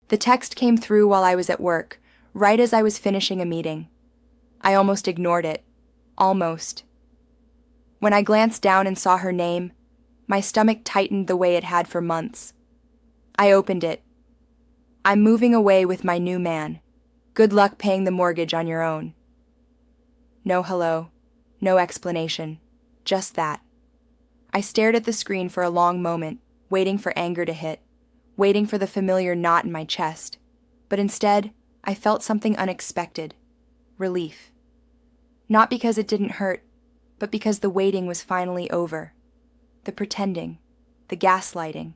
The text came through while I was at work, right as I was finishing a meeting. I almost ignored it. Almost. When I glanced down and saw her name, my stomach tightened the way it had for months. I opened it. "I'm moving away with my new man. Good luck paying the mortgage on your own." No hello, no explanation, just that. I stared at the screen for a long moment, waiting for anger to hit, waiting for the familiar knot in my chest. But instead, I felt something unexpected. Relief. Not because it didn't hurt, but because the waiting was finally over. The pretending, the gaslighting,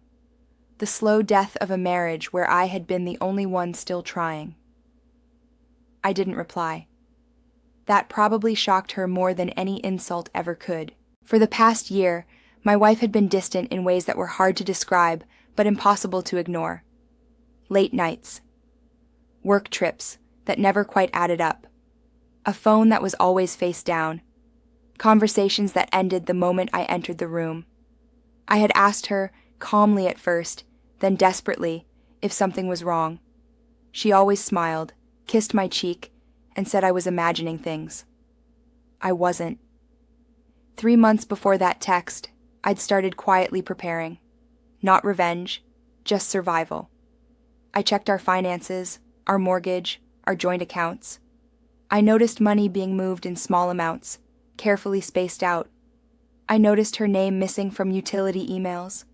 the slow death of a marriage where I had been the only one still trying. I didn't reply. That probably shocked her more than any insult ever could. For the past year, my wife had been distant in ways that were hard to describe, but impossible to ignore. Late nights. Work trips that never quite added up. A phone that was always face down. Conversations that ended the moment I entered the room. I had asked her, calmly at first, then desperately, if something was wrong. She always smiled, kissed my cheek, and said I was imagining things. I wasn't. 3 months before that text, I'd started quietly preparing. Not revenge, just survival. I checked our finances, our mortgage, our joint accounts. I noticed money being moved in small amounts, carefully spaced out. I noticed her name missing from utility emails.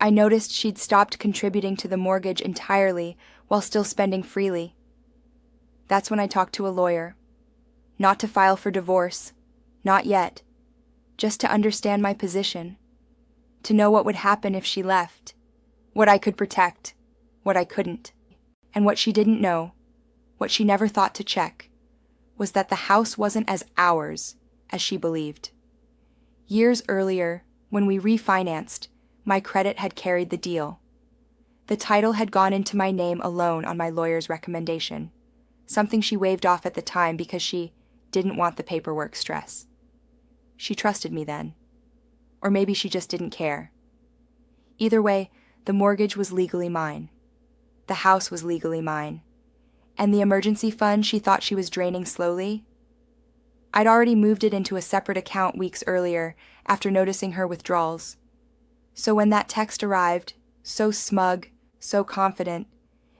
I noticed she'd stopped contributing to the mortgage entirely while still spending freely. That's when I talked to a lawyer. Not to file for divorce, not yet. Just to understand my position. To know what would happen if she left. What I could protect, what I couldn't. And what she didn't know, what she never thought to check, was that the house wasn't as ours as she believed. Years earlier, when we refinanced, my credit had carried the deal. The title had gone into my name alone on my lawyer's recommendation, something she waved off at the time because she didn't want the paperwork stress. She trusted me then. Or maybe she just didn't care. Either way, the mortgage was legally mine. The house was legally mine. And the emergency fund she thought she was draining slowly? I'd already moved it into a separate account weeks earlier after noticing her withdrawals. So when that text arrived, so smug, so confident,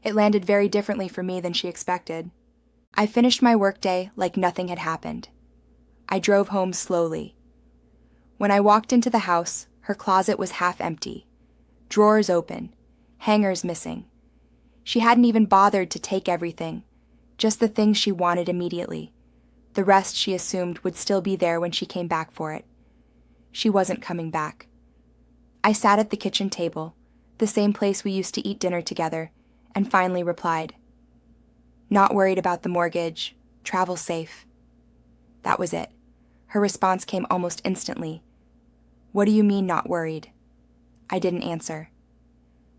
it landed very differently for me than she expected. I finished my workday like nothing had happened. I drove home slowly. When I walked into the house, her closet was half empty. Drawers open, hangers missing. She hadn't even bothered to take everything, just the things she wanted immediately. The rest she assumed would still be there when she came back for it. She wasn't coming back. I sat at the kitchen table, the same place we used to eat dinner together, and finally replied, "Not worried about the mortgage, travel safe." That was it. Her response came almost instantly. "What do you mean not worried?" I didn't answer.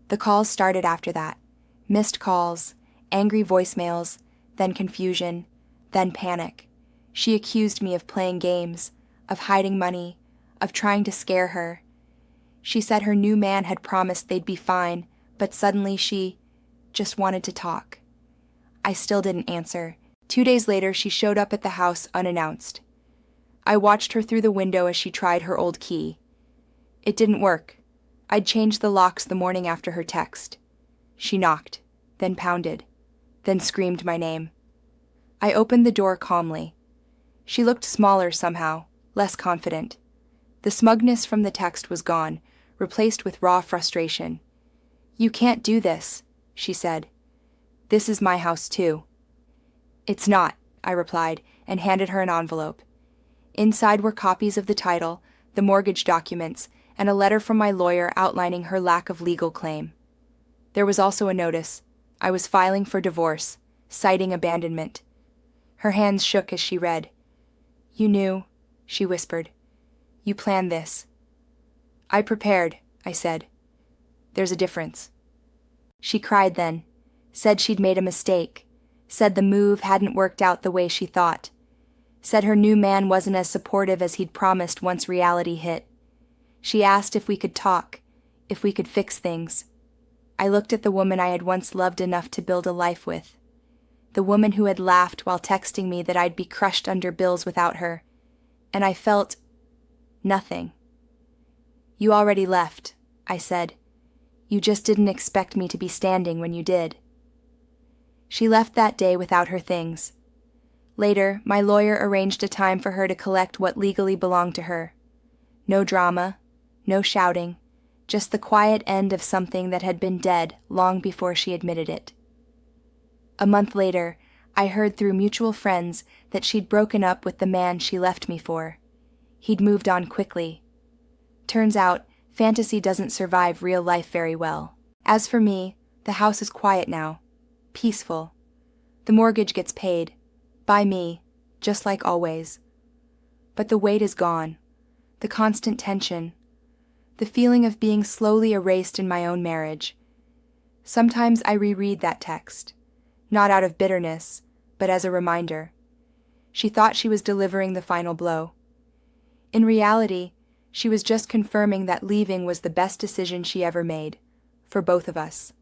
The calls started after that. Missed calls, angry voicemails, then confusion, then panic. She accused me of playing games, of hiding money, of trying to scare her. She said her new man had promised they'd be fine, but suddenly she just wanted to talk. I still didn't answer. 2 days later, she showed up at the house unannounced. I watched her through the window as she tried her old key. It didn't work. I'd changed the locks the morning after her text. She knocked, then pounded, then screamed my name. I opened the door calmly. She looked smaller somehow, less confident. The smugness from the text was gone, replaced with raw frustration. "You can't do this," she said. "This is my house too." "It's not," I replied, and handed her an envelope. Inside were copies of the title, the mortgage documents, and a letter from my lawyer outlining her lack of legal claim. There was also a notice. I was filing for divorce, citing abandonment. Her hands shook as she read. "You knew," she whispered. "You planned this." "I prepared," I said. "There's a difference." She cried then, said she'd made a mistake, said the move hadn't worked out the way she thought, said her new man wasn't as supportive as he'd promised once reality hit. She asked if we could talk, if we could fix things. I looked at the woman I had once loved enough to build a life with. The woman who had laughed while texting me that I'd be crushed under bills without her. And I felt nothing. "You already left," I said. "You just didn't expect me to be standing when you did." She left that day without her things. Later, my lawyer arranged a time for her to collect what legally belonged to her. No drama, no shouting, just the quiet end of something that had been dead long before she admitted it. A month later, I heard through mutual friends that she'd broken up with the man she left me for. He'd moved on quickly. Turns out, fantasy doesn't survive real life very well. As for me, the house is quiet now, peaceful. The mortgage gets paid, by me, just like always. But the weight is gone, the constant tension, the feeling of being slowly erased in my own marriage. Sometimes I reread that text, not out of bitterness, but as a reminder. She thought she was delivering the final blow. In reality, she was just confirming that leaving was the best decision she ever made, for both of us.